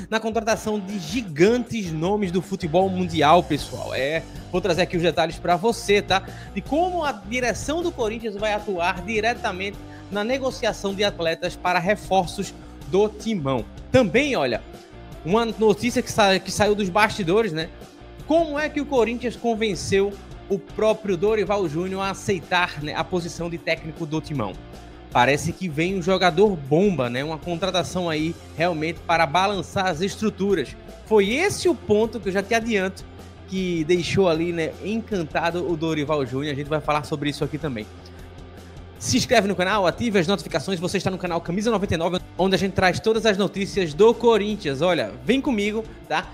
na contratação de gigantes nomes do futebol mundial, pessoal. Vou trazer aqui os detalhes para você, tá? De como a direção do Corinthians vai atuar diretamente na negociação de atletas para reforços do timão. Também, olha, uma notícia que saiu dos bastidores, né? Como é que o Corinthians convenceu o próprio Dorival Júnior a aceitar, né, a posição de técnico do timão? Parece que vem um jogador bomba, né? Uma contratação aí realmente para balançar as estruturas. Foi esse o ponto que eu já te adianto que deixou ali, né, encantado o Dorival Júnior. A gente vai falar sobre isso aqui também. Se inscreve no canal, ative as notificações. Você está no canal Camisa 99, onde a gente traz todas as notícias do Corinthians. Olha, vem comigo, tá?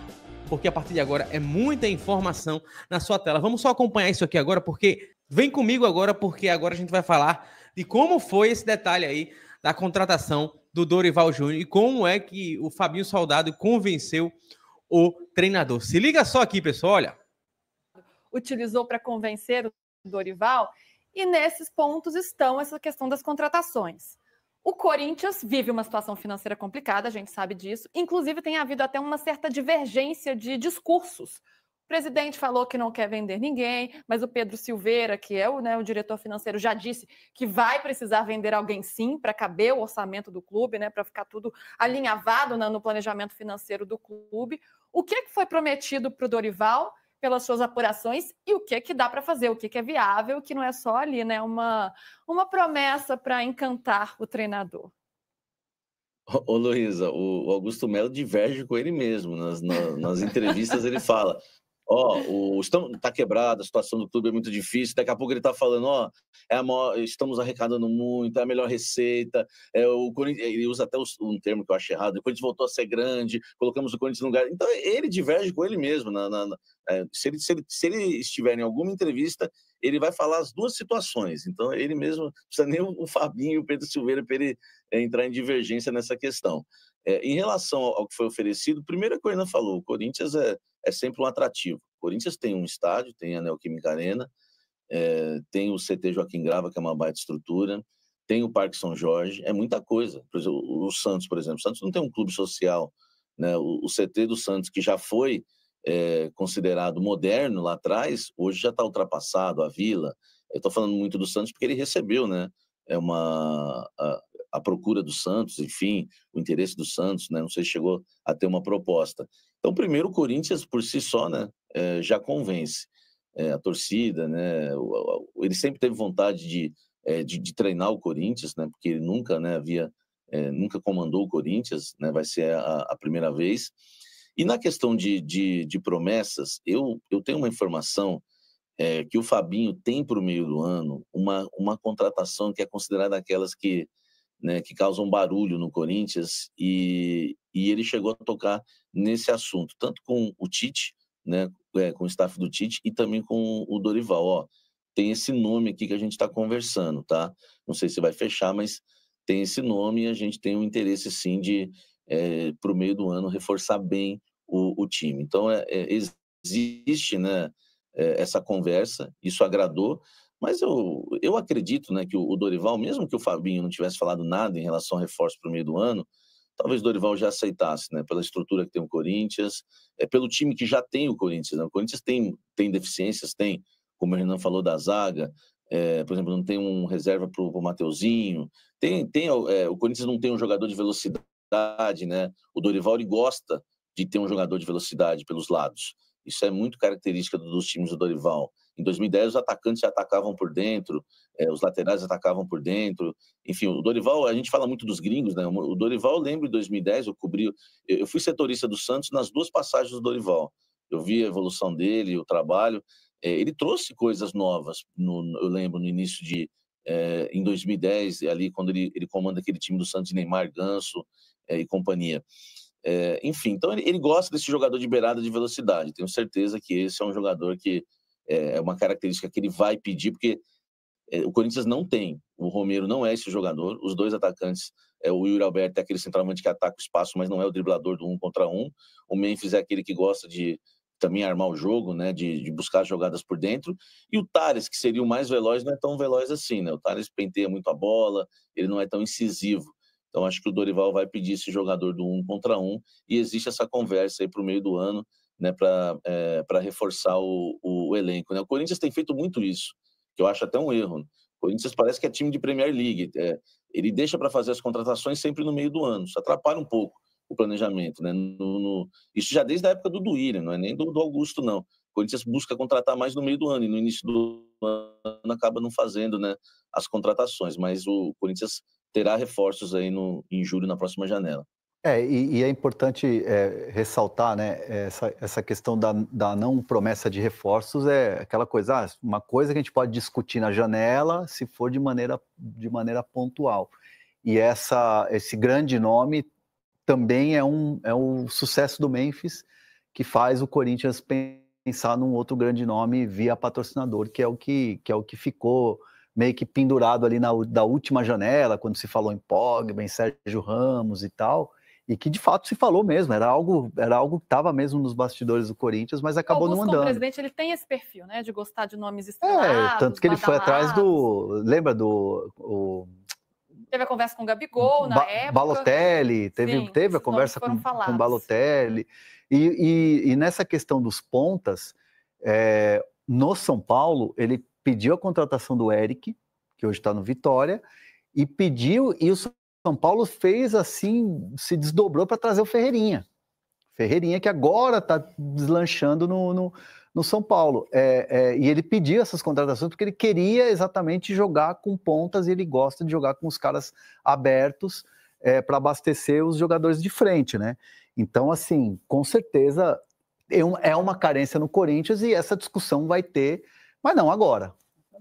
Porque a partir de agora é muita informação na sua tela. Vamos só acompanhar isso aqui agora, porque vem comigo agora, porque agora a gente vai falar de como foi esse detalhe aí da contratação do Dorival Júnior e como é que o Fabinho Soldado convenceu o treinador. Se liga só aqui, pessoal, olha. Utilizou para convencer o Dorival, e nesses pontos estão essa questão das contratações. O Corinthians vive uma situação financeira complicada, a gente sabe disso. Inclusive, tem havido até uma certa divergência de discursos. O presidente falou que não quer vender ninguém, mas o Pedro Silveira, que é o diretor financeiro, já disse que vai precisar vender alguém sim, para caber o orçamento do clube, né, para ficar tudo alinhavado no planejamento financeiro do clube. O que foi prometido para o Dorival pelas suas apurações e o que dá para fazer, o que é viável, que não é só ali, né, uma promessa para encantar o treinador. Ô Luísa, o Augusto Melo diverge com ele mesmo. Nas entrevistas ele fala: tá quebrado, a situação do clube é muito difícil. Daqui a pouco ele tá falando: estamos arrecadando muito, é a melhor receita. O Corinthians, ele usa até um termo que eu acho errado: o Corinthians voltou a ser grande, colocamos o Corinthians no lugar. Então ele diverge com ele mesmo. Se ele estiver em alguma entrevista, ele vai falar as duas situações. Então ele mesmo, não precisa nem o Fabinho e o Pedro Silveira para ele entrar em divergência nessa questão. Em relação ao que foi oferecido, primeiro que o Hernan falou, o Corinthians é sempre um atrativo. O Corinthians tem um estádio, tem a Neoquímica Arena, tem o CT Joaquim Grava, que é uma baita estrutura, tem o Parque São Jorge, é muita coisa. Por exemplo, o Santos, por exemplo. O Santos não tem um clube social, né? O CT do Santos, que já foi considerado moderno lá atrás, hoje já está ultrapassado, a Vila. Eu estou falando muito do Santos porque ele recebeu, né? A procura do Santos, enfim, o interesse do Santos, né? Não sei se chegou a ter uma proposta. Então, primeiro, o Corinthians, por si só, né, já convence a torcida, né? Ele sempre teve vontade de treinar o Corinthians, né? Porque ele nunca, né, nunca comandou o Corinthians, né? Vai ser a primeira vez. E na questão de promessas, eu tenho uma informação que o Fabinho tem para o meio do ano uma contratação que é considerada aquelas que, né, que causam barulho no Corinthians, e ele chegou a tocar nesse assunto, tanto com o Tite, né, com o staff do Tite, e também com o Dorival. Tem esse nome aqui que a gente está conversando, tá? Não sei se vai fechar, mas tem esse nome e a gente tem um interesse, sim, de, para o meio do ano, reforçar bem o time. Então, existe, né, essa conversa, isso agradou, mas eu acredito, né, que o Dorival, mesmo que o Fabinho não tivesse falado nada em relação ao reforço para o meio do ano, talvez o Dorival já aceitasse, né, pela estrutura que tem o Corinthians, pelo time que já tem o Corinthians, né? O Corinthians tem deficiências, tem, como o Renan falou, da zaga, por exemplo, não tem um reserva para o Mateuzinho, o Corinthians não tem um jogador de velocidade, né? O Dorival, ele gosta de ter um jogador de velocidade pelos lados. Isso é muito característica dos times do Dorival. Em 2010, os atacantes atacavam por dentro, os laterais atacavam por dentro. Enfim, o Dorival, a gente fala muito dos gringos, né? O Dorival, eu lembro, em 2010, eu fui setorista do Santos nas duas passagens do Dorival. Eu vi a evolução dele, o trabalho. Ele trouxe coisas novas, eu lembro, no início em 2010, ali, quando ele comanda aquele time do Santos, Neymar, Ganso e companhia. Enfim, então ele gosta desse jogador de beirada de velocidade. Tenho certeza que esse é um jogador que é uma característica que ele vai pedir, porque o Corinthians não tem. O Romero não é esse jogador. Os dois atacantes, o Yuri Alberto é aquele centroavante que ataca o espaço, mas não é o driblador do 1 contra 1. O Memphis é aquele que gosta de também armar o jogo, né, de buscar jogadas por dentro. E o Tales, que seria o mais veloz, não é tão veloz assim, né? O Tales penteia muito a bola, ele não é tão incisivo. Então, acho que o Dorival vai pedir esse jogador do 1 contra 1 e existe essa conversa aí para o meio do ano, né, para reforçar o elenco, né? O Corinthians tem feito muito isso, que eu acho até um erro. O Corinthians parece que é time de Premier League. Ele deixa para fazer as contratações sempre no meio do ano. Isso atrapalha um pouco o planejamento, né? Isso já desde a época do Duílio, não é nem do Augusto, não. O Corinthians busca contratar mais no meio do ano e no início do ano acaba não fazendo, né, as contratações. Mas o Corinthians terá reforços aí em julho, na próxima janela. E é importante ressaltar, né, essa questão da não promessa de reforços, é aquela coisa, uma coisa que a gente pode discutir na janela se for de maneira pontual. E esse grande nome também é o sucesso do Memphis, que faz o Corinthians pensar num outro grande nome via patrocinador, que é o que ficou meio que pendurado ali da última janela, quando se falou em Pogba, em Sérgio Ramos e tal, e que de fato se falou mesmo, era algo que estava mesmo nos bastidores do Corinthians, mas acabou não andando. O presidente, ele tem esse perfil, né, de gostar de nomes estrelados, tanto que ele foi atrás lembra teve a conversa com o Gabigol na época. Balotelli, teve a conversa com o Balotelli, e nessa questão dos pontas, no São Paulo, ele pediu a contratação do Eric, que hoje está no Vitória, e o São Paulo fez assim, se desdobrou para trazer o Ferreirinha, que agora está deslanchando no São Paulo. E ele pediu essas contratações porque ele queria exatamente jogar com pontas, e ele gosta de jogar com os caras abertos para abastecer os jogadores de frente, né? Então, assim, com certeza é uma carência no Corinthians, e essa discussão vai ter, mas não agora.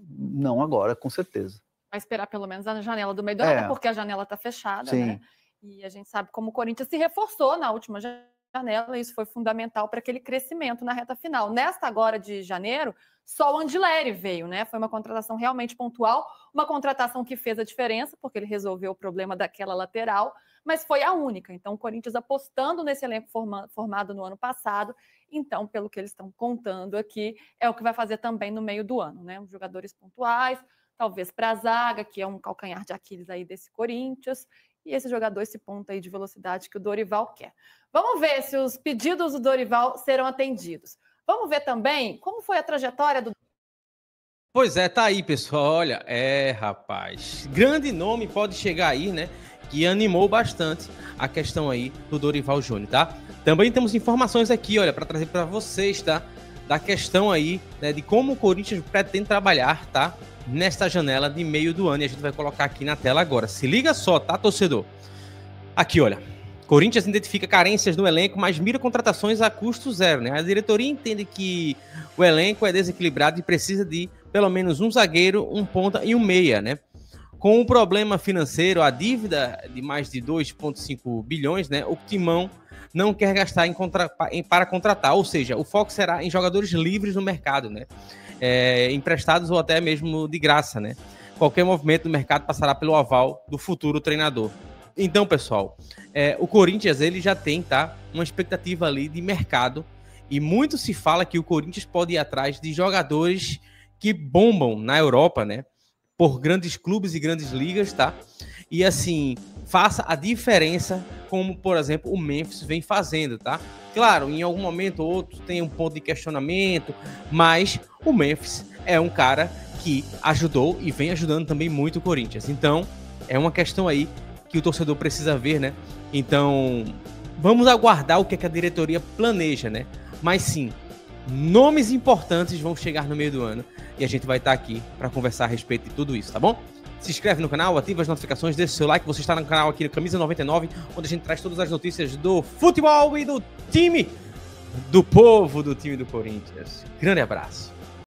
Não agora, com certeza. Vai esperar pelo menos a janela do meio do ano, até porque a janela está fechada, sim, né? E a gente sabe como o Corinthians se reforçou na última janela, e isso foi fundamental para aquele crescimento na reta final. Nesta agora de janeiro, só o Andileri veio, né? Foi uma contratação realmente pontual, uma contratação que fez a diferença, porque ele resolveu o problema daquela lateral, mas foi a única. Então, o Corinthians apostando nesse elenco formado no ano passado, então, pelo que eles estão contando aqui, é o que vai fazer também no meio do ano, né? Os jogadores pontuais, talvez para a zaga, que é um calcanhar de Aquiles aí desse Corinthians, e esse jogador, esse ponto aí de velocidade que o Dorival quer. Vamos ver se os pedidos do Dorival serão atendidos. Vamos ver também como foi a trajetória do... Pois é, tá aí, pessoal. Olha, rapaz, grande nome pode chegar aí, né? Que animou bastante a questão aí do Dorival Júnior, tá? Também temos informações aqui, olha, para trazer para vocês, tá? Da questão aí, né, de como o Corinthians pretende trabalhar, tá? Nesta janela de meio do ano, e a gente vai colocar aqui na tela agora. Se liga só, tá, torcedor? Aqui, olha. Corinthians identifica carências no elenco, mas mira contratações a custo zero, né? A diretoria entende que o elenco é desequilibrado e precisa de pelo menos um zagueiro, um ponta e um meia, né? Com o problema financeiro, a dívida de mais de 2,5 bilhões, né? O Timão não quer gastar para contratar, ou seja, o foco será em jogadores livres no mercado, né? Emprestados ou até mesmo de graça, né? Qualquer movimento no mercado passará pelo aval do futuro treinador. Então, pessoal, o Corinthians ele já tem, tá, uma expectativa ali de mercado, e muito se fala que o Corinthians pode ir atrás de jogadores que bombam na Europa, né? Por grandes clubes e grandes ligas, tá? E assim, faça a diferença, como, por exemplo, o Memphis vem fazendo, tá? Claro, em algum momento ou outro tem um ponto de questionamento, mas o Memphis é um cara que ajudou e vem ajudando também muito o Corinthians. Então, é uma questão aí que o torcedor precisa ver, né? Então, vamos aguardar o que a diretoria planeja, né? Mas sim, nomes importantes vão chegar no meio do ano e a gente vai estar aqui para conversar a respeito de tudo isso, tá bom? Se inscreve no canal, ativa as notificações, deixa o seu like. Você está no canal aqui no Camisa 99, onde a gente traz todas as notícias do futebol e do time, do povo do time do Corinthians. Grande abraço.